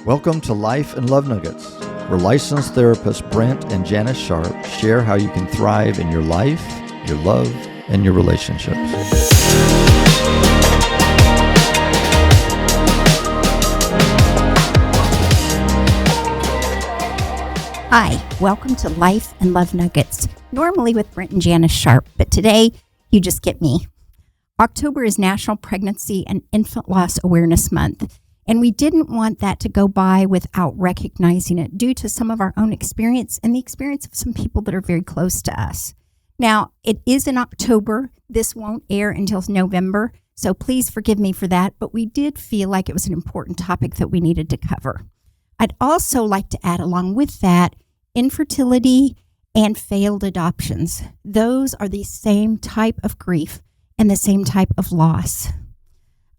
Welcome to Life and Love Nuggets, where licensed therapists Brent and Janis Sharp share how you can thrive in your life, your love, and your relationships. Hi, welcome to Life and Love Nuggets, normally with Brent and Janis Sharp, but today you just get me. October is National Pregnancy and Infant Loss Awareness Month, and we didn't want that to go by without recognizing it due to some of our own experience and the experience of some people that are very close to us. Now, it is in October. This won't air until November, so please forgive me for that, but we did feel like it was an important topic that we needed to cover. I'd also like to add along with that infertility and failed adoptions. Those are the same type of grief and the same type of loss.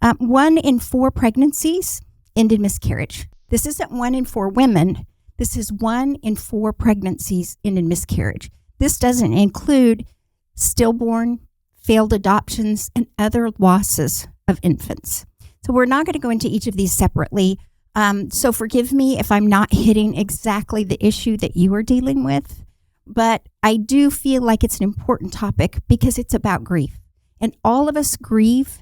1 in 4 pregnancies end in miscarriage. This isn't 1 in 4 women. This is 1 in 4 pregnancies end in miscarriage. This doesn't include stillborn, failed adoptions, and other losses of infants. So we're not going to go into each of these separately. So forgive me if I'm not hitting exactly the issue that you are dealing with, but I do feel like it's an important topic because it's about grief. And all of us grieve.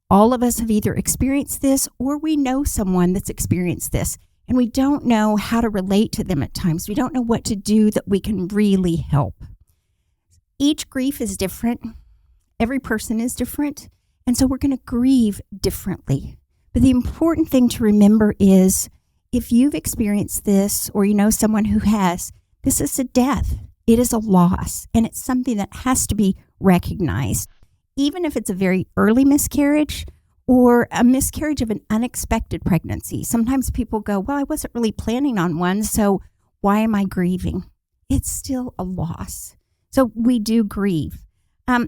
All of us have either experienced this or we know someone that's experienced this, and we don't know how to relate to them at times. We don't know what to do that we can really help. Each grief is different. Every person is different, and so we're going to grieve differently. But the important thing to remember is if you've experienced this or you know someone who has, this is a death. It is a loss, and it's something that has to be recognized. Even if it's a very early miscarriage or a miscarriage of an unexpected pregnancy. Sometimes people go, well, I wasn't really planning on one, so why am I grieving? It's still a loss. So we do grieve.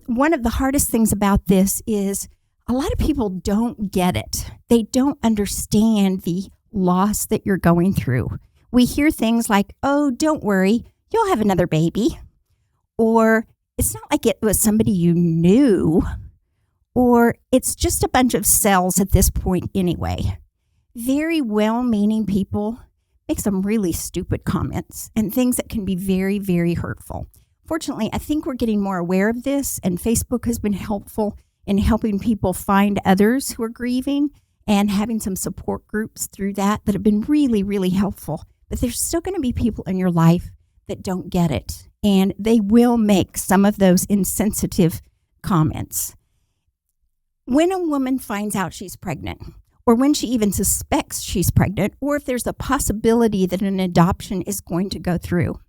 One of the hardest things about this is a lot of people don't get it. They don't understand the loss that you're going through. We hear things like, oh, don't worry, you'll have another baby. Or it's not like it was somebody you knew, or it's just a bunch of cells at this point anyway. Very well-meaning people make some really stupid comments and things that can be very, very hurtful. Fortunately, I think we're getting more aware of this, and Facebook has been helpful in helping people find others who are grieving and having some support groups through that have been really, really helpful. But there's still going to be people in your life that don't get it. And they will make some of those insensitive comments. When a woman finds out she's pregnant, or when she even suspects she's pregnant, or if there's a possibility that an adoption is going to go through,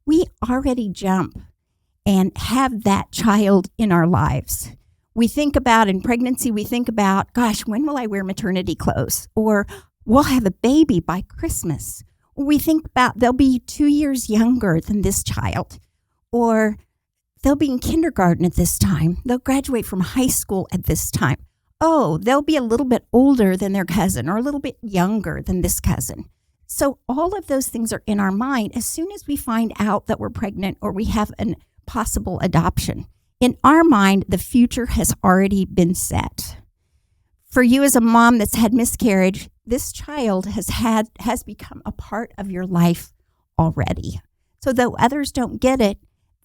we already jump and have that child in our lives. We think about in pregnancy, we think about, gosh, when will I wear maternity clothes? Or we'll have a baby by Christmas. We think about they'll be 2 years younger than this child, or they'll be in kindergarten at this time. They'll graduate from high school at this time. Oh, they'll be a little bit older than their cousin or a little bit younger than this cousin. So all of those things are in our mind as soon as we find out that we're pregnant or we have a possible adoption. In our mind, the future has already been set. For you as a mom that's had miscarriage, this child has become a part of your life already. So though others don't get it,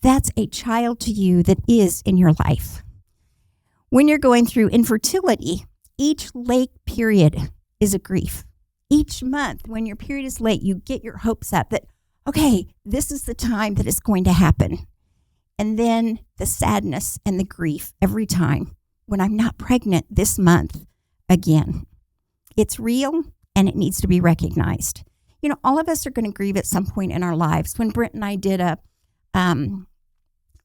that's a child to you that is in your life. When you're going through infertility, each late period is a grief. Each month, when your period is late, you get your hopes up that, okay, this is the time that it's going to happen. And then the sadness and the grief every time when I'm not pregnant this month again. It's real and it needs to be recognized. You know, all of us are going to grieve at some point in our lives. When Brent and I did a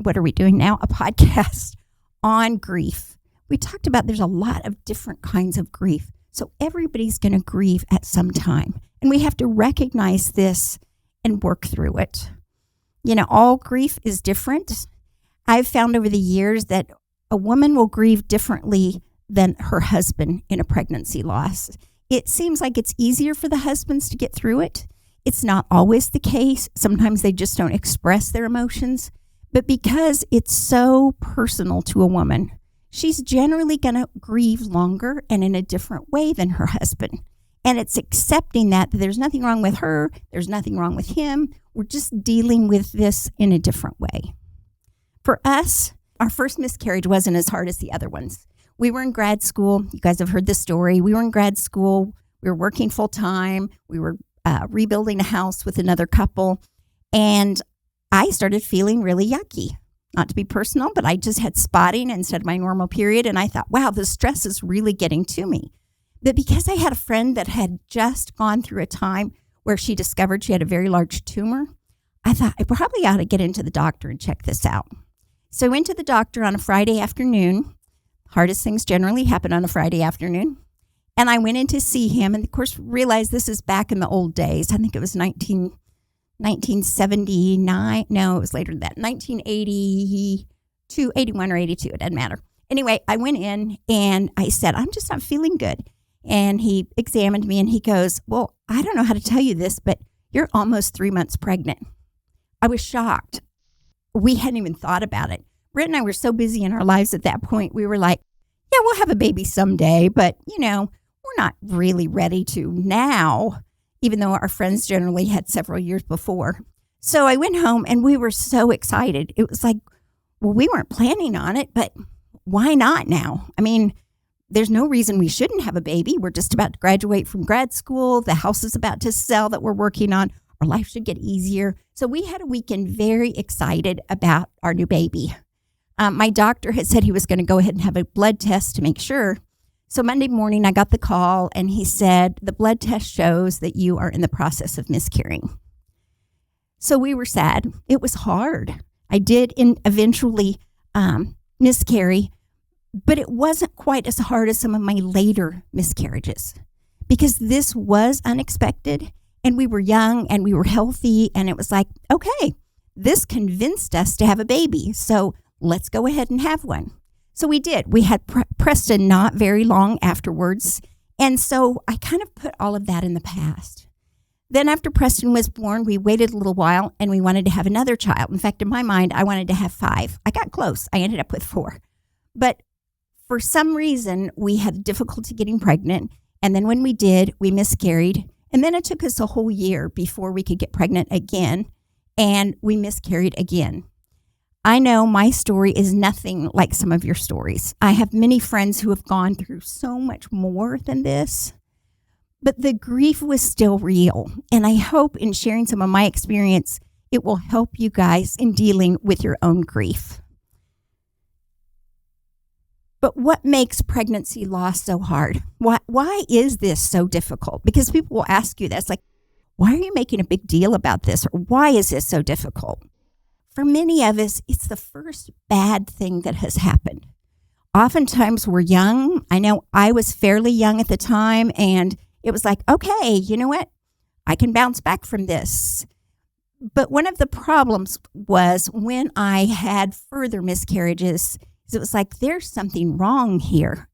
podcast on grief, we talked about there's a lot of different kinds of grief. So everybody's going to grieve at some time. And we have to recognize this and work through it. You know, all grief is different. I've found over the years that a woman will grieve differently than her husband in a pregnancy loss. It seems like it's easier for the husbands to get through it. It's not always the case. Sometimes they just don't express their emotions. But because it's so personal to a woman, she's generally going to grieve longer and in a different way than her husband. And it's accepting that there's nothing wrong with her, there's nothing wrong with him. We're just dealing with this in a different way. For us, our first miscarriage wasn't as hard as the other ones. We were in grad school. You guys have heard this story. We were in grad school. We were working full time. We were rebuilding a house with another couple. And I started feeling really yucky. Not to be personal, but I just had spotting instead of my normal period. And I thought, wow, the stress is really getting to me. But because I had a friend that had just gone through a time where she discovered she had a very large tumor, I thought I probably ought to get into the doctor and check this out. So I went to the doctor on a Friday afternoon. Hardest things generally happen on a Friday afternoon. And I went in to see him and, of course, realized this is back in the old days. I think it was 1979. No, it was later than that. 1982, 81 or 82. It doesn't matter. Anyway, I went in and I said, I'm just not feeling good. And he examined me and he goes, well, I don't know how to tell you this, but you're almost 3 months pregnant. I was shocked. We hadn't even thought about it. Brent and I were so busy in our lives at that point. We were like, yeah, we'll have a baby someday, but, we're not really ready to now, even though our friends generally had several years before. So I went home and we were so excited. It was like, well, we weren't planning on it, but why not now? I mean, there's no reason we shouldn't have a baby. We're just about to graduate from grad school. The house is about to sell that we're working on. Our life should get easier. So we had a weekend very excited about our new baby. My doctor had said he was going to go ahead and have a blood test to make sure. So Monday morning, I got the call and he said, the blood test shows that you are in the process of miscarrying. So we were sad. It was hard. I did eventually miscarry, but it wasn't quite as hard as some of my later miscarriages because this was unexpected and we were young and we were healthy. And it was like, okay, this convinced us to have a baby. So let's go ahead and have one. So we did. We had Preston not very long afterwards. And so I kind of put all of that in the past. Then after Preston was born, we waited a little while and we wanted to have another child. In fact, in my mind, I wanted to have 5. I got close. I ended up with 4. But for some reason, we had difficulty getting pregnant. And then when we did, we miscarried. And then it took us a whole year before we could get pregnant again. And we miscarried again. I know my story is nothing like some of your stories. I have many friends who have gone through so much more than this. But the grief was still real. And I hope in sharing some of my experience, it will help you guys in dealing with your own grief. But what makes pregnancy loss so hard? Why is this so difficult? Because people will ask you that. It's like, why are you making a big deal about this? Or why is this so difficult? For many of us, it's the first bad thing that has happened. Oftentimes we're young. I know I was fairly young at the time, and it was like, okay, you know what? I can bounce back from this. But one of the problems was when I had further miscarriages, it was like, there's something wrong here.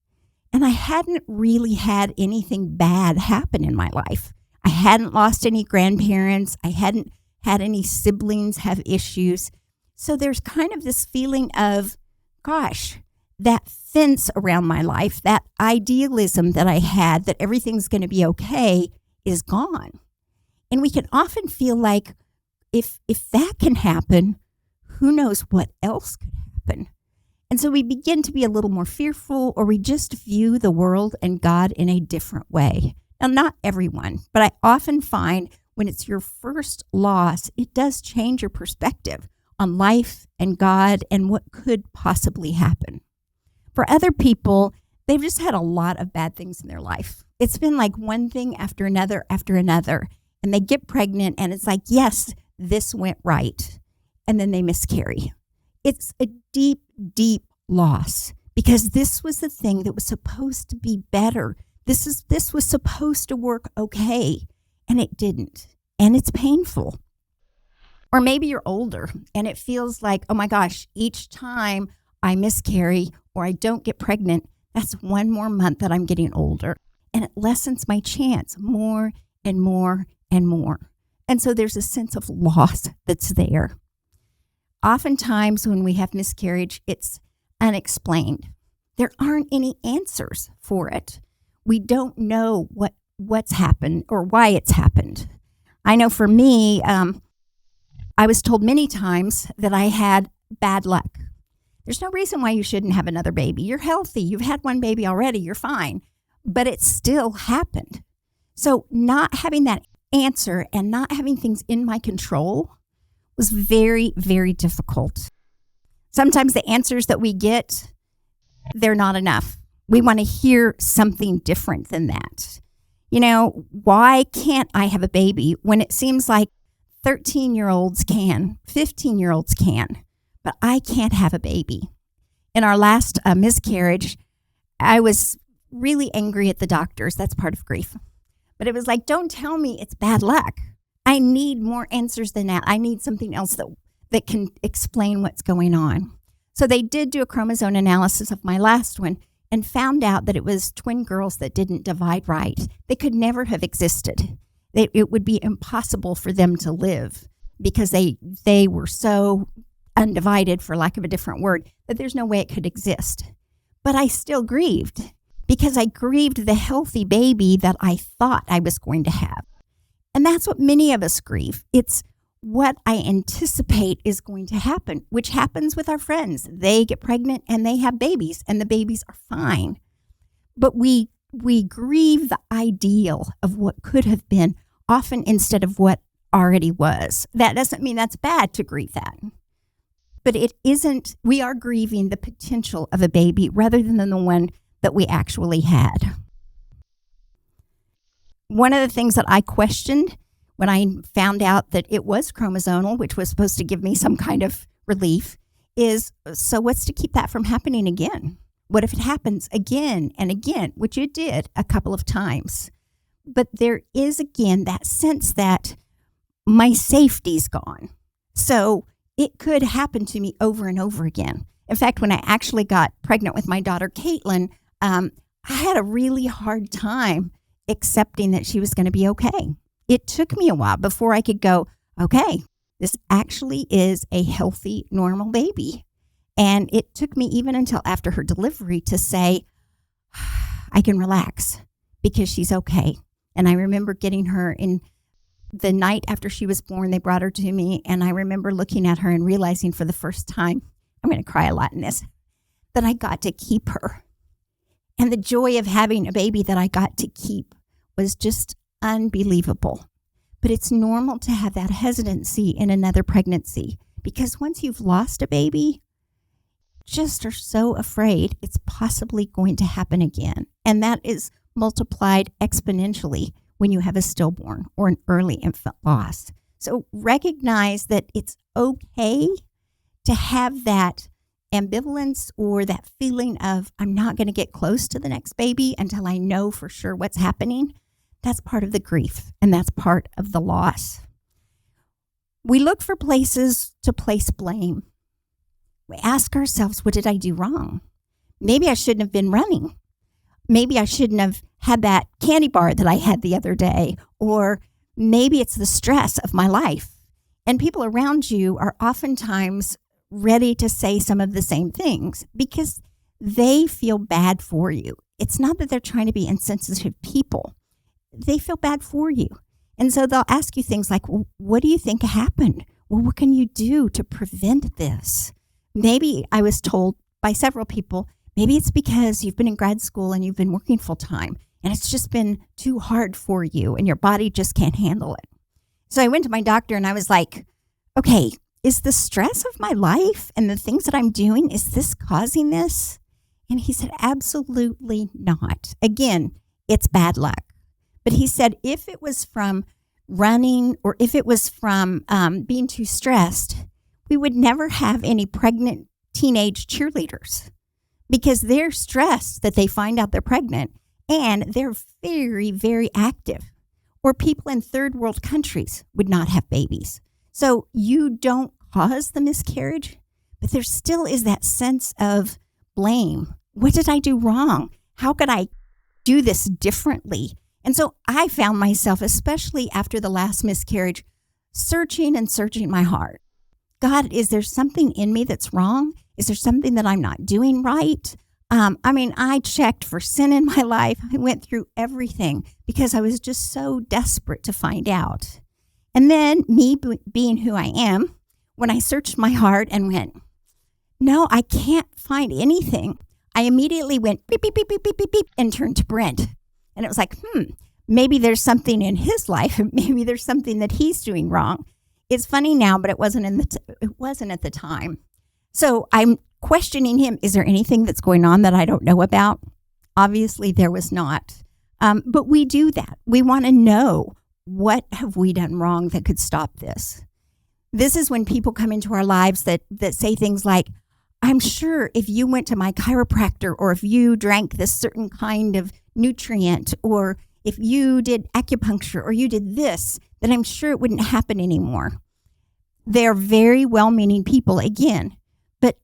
And I hadn't really had anything bad happen in my life. I hadn't lost any grandparents. I hadn't had any siblings have issues. So there's kind of this feeling of, gosh, that fence around my life, that idealism that I had that everything's going to be okay is gone. And we can often feel like if that can happen, who knows what else could happen? And so we begin to be a little more fearful, or we just view the world and God in a different way. Now, not everyone, but I often find when it's your first loss, it does change your perspective on life and God and what could possibly happen. For other people, they've just had a lot of bad things in their life. It's been like one thing after another, and they get pregnant and it's like, yes, this went right. And then they miscarry. It's a deep, deep loss because this was the thing that was supposed to be better. This was supposed to work okay, and it didn't. And it's painful. Or maybe you're older and it feels like, oh my gosh, each time I miscarry or I don't get pregnant, that's one more month that I'm getting older. And it lessens my chance more and more and more. And so there's a sense of loss that's there. Oftentimes when we have miscarriage, it's unexplained. There aren't any answers for it. We don't know what what's happened or why it's happened. I know for me, I was told many times that I had bad luck. There's no reason why you shouldn't have another baby. You're healthy. You've had one baby already. You're fine. But it still happened. So not having that answer and not having things in my control was very, very difficult. Sometimes the answers that we get, they're not enough. We want to hear something different than that. You know, why can't I have a baby when it seems like 13-year-olds can, 15-year-olds can, but I can't have a baby? In our last miscarriage, I was really angry at the doctors. That's part of grief. But it was like, don't tell me it's bad luck. I need more answers than that. I need something else that can explain what's going on. So they did do a chromosome analysis of my last one and found out that it was twin girls that didn't divide right. They could never have existed. It would be impossible for them to live because they were so undivided, for lack of a different word, that there's no way it could exist. But I still grieved because I grieved the healthy baby that I thought I was going to have. And that's what many of us grieve. It's what I anticipate is going to happen, which happens with our friends. They get pregnant and they have babies, and the babies are fine. But we grieve the ideal of what could have been, often instead of what already was. That doesn't mean that's bad to grieve that. But it isn't, we are grieving the potential of a baby rather than the one that we actually had. One of the things that I questioned when I found out that it was chromosomal, which was supposed to give me some kind of relief, is, so what's to keep that from happening again? What if it happens again and again, which it did a couple of times? But there is, again, that sense that my safety's gone. So it could happen to me over and over again. In fact, when I actually got pregnant with my daughter, Caitlin, I had a really hard time accepting that she was going to be okay. It took me a while before I could go, okay, this actually is a healthy, normal baby. And it took me even until after her delivery to say, I can relax because she's okay. And I remember getting her in the night after she was born, they brought her to me. And I remember looking at her and realizing for the first time, I'm going to cry a lot in this, that I got to keep her. And the joy of having a baby that I got to keep was just unbelievable. But it's normal to have that hesitancy in another pregnancy because once you've lost a baby, just are so afraid it's possibly going to happen again. And that is multiplied exponentially when you have a stillborn or an early infant loss. So recognize that it's okay to have that ambivalence or that feeling of, I'm not going to get close to the next baby until I know for sure what's happening. That's part of the grief, and that's part of the loss. We look for places to place blame. We ask ourselves, what did I do wrong? Maybe I shouldn't have been running. Maybe I shouldn't have had that candy bar that I had the other day. Or maybe it's the stress of my life. And people around you are oftentimes ready to say some of the same things because they feel bad for you. It's not that they're trying to be insensitive people. They feel bad for you. And so they'll ask you things like, well, what do you think happened? Well, what can you do to prevent this? Maybe I was told by several people, maybe it's because you've been in grad school and you've been working full time and it's just been too hard for you and your body just can't handle it. So I went to my doctor and I was like, okay, is the stress of my life and the things that I'm doing, is this causing this? And he said, absolutely not. Again, it's bad luck. But he said, if it was from running or if it was from being too stressed, we would never have any pregnant teenage cheerleaders because they're stressed that they find out they're pregnant and they're very, very active. Or people in third world countries would not have babies. So you don't cause the miscarriage, but there still is that sense of blame. What did I do wrong? How could I do this differently? And so I found myself, especially after the last miscarriage, searching my heart. God, is there something in me that's wrong? Is there something that I'm not doing right? I checked for sin in my life. I went through everything because I was just so desperate to find out. And then me being who I am, when I searched my heart and went, no, I can't find anything, I immediately went beep, beep, beep, beep, beep, beep, beep, and turned to Brent. And it was like, maybe there's something in his life. Maybe there's something that he's doing wrong. It's funny now, but it wasn't it wasn't at the time. So I'm questioning him. Is there anything that's going on that I don't know about? Obviously, there was not. But we do that. We want to know, what have we done wrong that could stop this? This is when people come into our lives that say things like, I'm sure if you went to my chiropractor, or if you drank this certain kind of nutrient, or if you did acupuncture, or you did this, then I'm sure it wouldn't happen anymore. They're very well-meaning people, again, but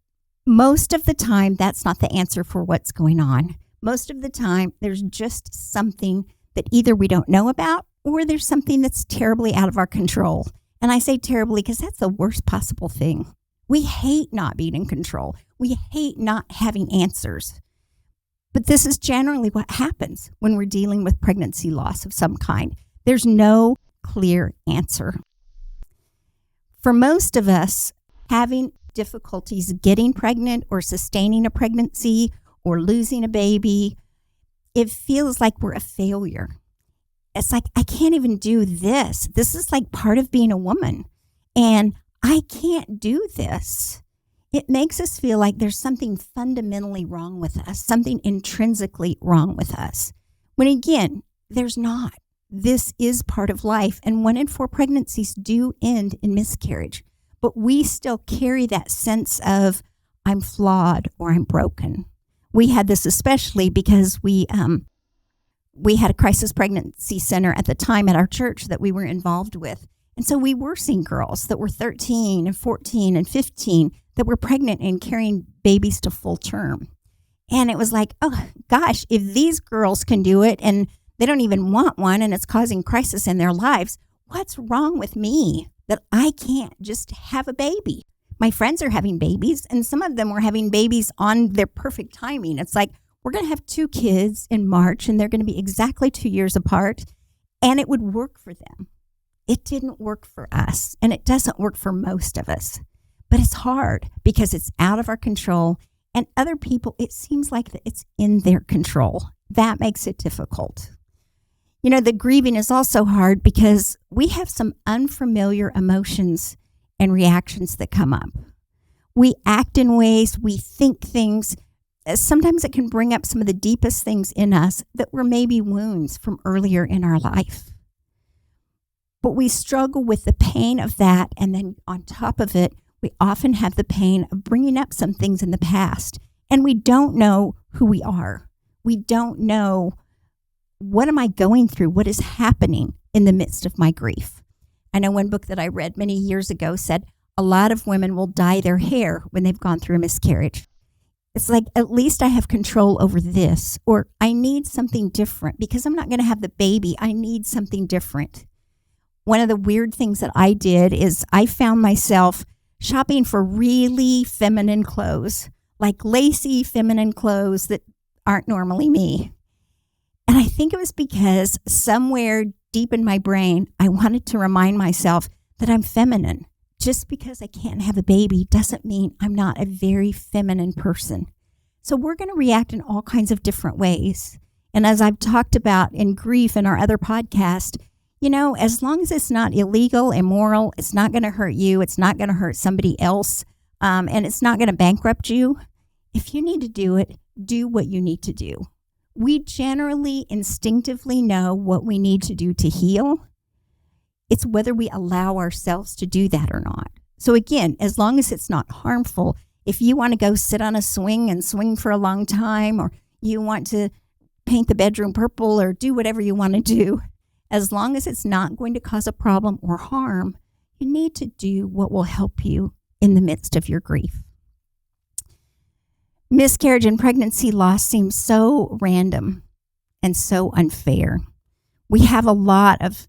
most of the time, that's not the answer for what's going on. Most of the time, there's just something that either we don't know about, or there's something that's terribly out of our control. And I say terribly because that's the worst possible thing. We hate not being in control. We hate not having answers. But this is generally what happens when we're dealing with pregnancy loss of some kind. There's no clear answer. For most of us, having difficulties getting pregnant or sustaining a pregnancy or losing a baby, it feels like we're a failure. It's like, I can't even do this. This is like part of being a woman, and I can't do this. It makes us feel like there's something fundamentally wrong with us, something intrinsically wrong with us. When again, there's not. This is part of life, and 1 in 4 pregnancies do end in miscarriage. But we still carry that sense of, I'm flawed or I'm broken. We had this especially because we had a crisis pregnancy center at the time at our church that we were involved with. And so we were seeing girls that were 13 and 14 and 15 that were pregnant and carrying babies to full term. And it was like, oh gosh, if these girls can do it and they don't even want one and it's causing crisis in their lives, what's wrong with me that I can't just have a baby? My friends are having babies, and some of them were having babies on their perfect timing. It's like, we're going to have 2 kids in March, and they're going to be exactly 2 years apart, and it would work for them. It didn't work for us, and it doesn't work for most of us. But it's hard because it's out of our control, and other people, it seems like that it's in their control. That makes it difficult. You know, the grieving is also hard because we have some unfamiliar emotions and reactions that come up. We act in ways, we think things. Sometimes it can bring up some of the deepest things in us that were maybe wounds from earlier in our life. But we struggle with the pain of that, and then on top of it, we often have the pain of bringing up some things in the past, and we don't know who we are. We don't know, what am I going through? What is happening in the midst of my grief? I know one book that I read many years ago said a lot of women will dye their hair when they've gone through a miscarriage. It's like, at least I have control over this, or I need something different because I'm not going to have the baby. I need something different. One of the weird things that I did is I found myself shopping for really feminine clothes, like lacy feminine clothes that aren't normally me. And I think it was because somewhere deep in my brain, I wanted to remind myself that I'm feminine. Just because I can't have a baby doesn't mean I'm not a very feminine person. So we're going to react in all kinds of different ways. And as I've talked about in grief in our other podcast, you know, as long as it's not illegal, immoral, it's not going to hurt you, it's not going to hurt somebody else, and it's not going to bankrupt you. If you need to do it, do what you need to do. We generally instinctively know what we need to do to heal. It's whether we allow ourselves to do that or not. So again, as long as it's not harmful, if you want to go sit on a swing and swing for a long time, or you want to paint the bedroom purple or do whatever you want to do, as long as it's not going to cause a problem or harm, you need to do what will help you in the midst of your grief. Miscarriage and pregnancy loss seems so random and so unfair. We have a lot of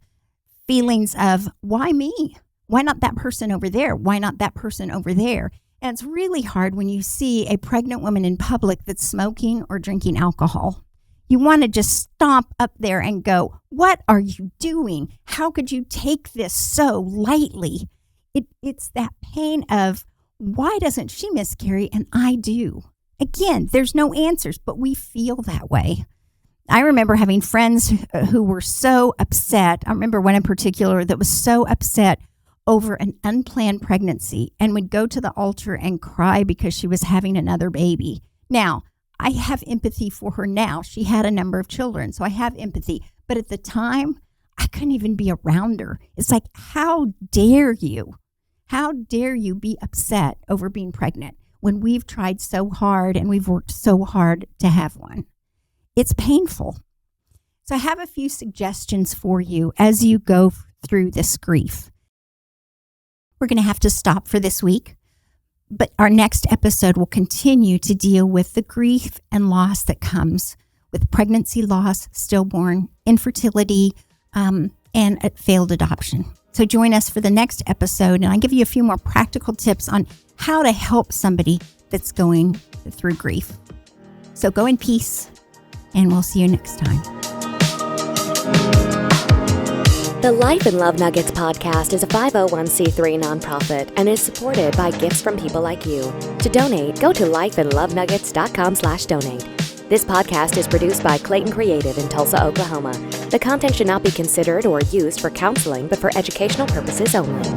feelings of, why me? Why not that person over there? Why not that person over there? And it's really hard when you see a pregnant woman in public that's smoking or drinking alcohol. You want to just stomp up there and go, what are you doing? How could you take this so lightly? It's that pain of, why doesn't she miscarry and I do? Again, there's no answers, but we feel that way. I remember having friends who were so upset. I remember one in particular that was so upset over an unplanned pregnancy and would go to the altar and cry because she was having another baby. Now, I have empathy for her now. She had a number of children, so I have empathy. But at the time, I couldn't even be around her. It's like, how dare you? How dare you be upset over being pregnant when we've tried so hard and we've worked so hard to have one? It's painful. So I have a few suggestions for you as you go through this grief. We're going to have to stop for this week, but our next episode will continue to deal with the grief and loss that comes with pregnancy loss, stillborn, infertility, and a failed adoption. So join us for the next episode, and I'll give you a few more practical tips on how to help somebody that's going through grief. So go in peace, and we'll see you next time. The Life and Love Nuggets podcast is a 501c3 nonprofit and is supported by gifts from people like you. To donate, go to lifeandlovenuggets.com/donate. This podcast is produced by Clayton Creative in Tulsa, Oklahoma. The content should not be considered or used for counseling, but for educational purposes only.